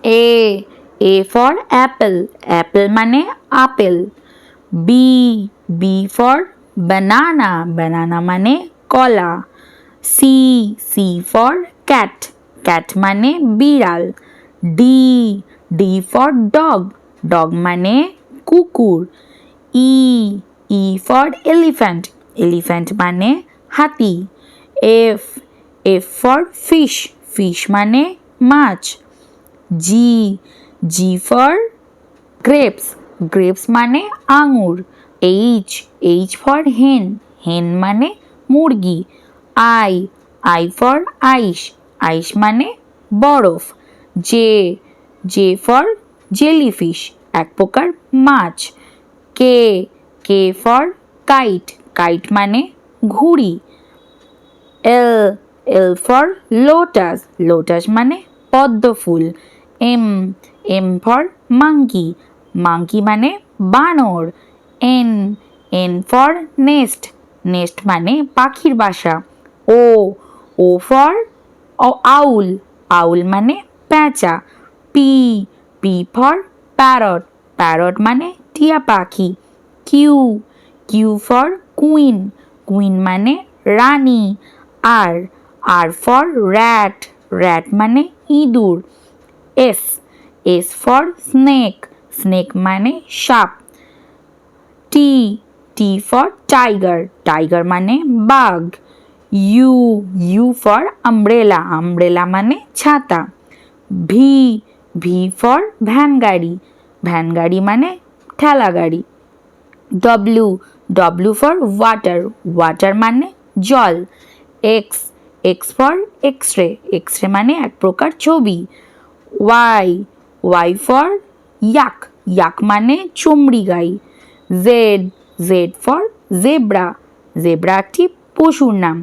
A for Apple, Apple মানে apple. B for বানানা, বানানা মানে কলা। সি ফর ক্যাট, ক্যাট মানে বিড়াল। ডি ফর ডগ, ডগ মানে কুকুর। ই ফর এলিফ্যান্ট, এলিফ্যান্ট মানে হাতি। এফ ফর ফিশ, ফিশ মানে মাছ। জি ফর গ্রেপস, গ্রেপস মানে আঙুর। এইচ ফর হেন, হেন মানে মুরগি। আই ফর আইস, আইস মানে বরফ। জে ফর জেলিফিশ, এক প্রকার মাছ। কে ফর কাইট, কাইট মানে ঘুড়ি। এল ফর লোটাস, লোটাস মানে পদ্ম ফুল। এম ফর মাঙ্কি, মাঙ্কি মানে বানর। এন ফর নেস্ট, নেস্ট মানে পাখির বাসা। ও ফর আউল, আউল মানে পেঁচা। পি ফর প্যারট, প্যারট মানে টিয়া পাখি। কিউ ফর কুইন, কুইন মানে রানী। আর ফর র্যাট, র্যাট মানে ইঁদুর। এস ফর স্নেক, স্নেক মানে সাপ। টি ফর টাইগার, টাইগার মানে বাঘ। ইউ ফর আমব্রেলা, আমব্রেলা মানে ছাতা। ভি ফর ভ্যান গাড়ি, ভ্যান গাড়ি মানে ঠেলা গাড়ি। ডব্লিউ ফর ওয়াটার, ওয়াটার মানে জল। X for X ray, X ray মানে এক প্রকার ছবি। ওয়াই ফর ইয়াক, ইয়াক মানে চমড়ি গাই। জেড ফর জেব্রা, জেব্রা একটি পশুর নাম।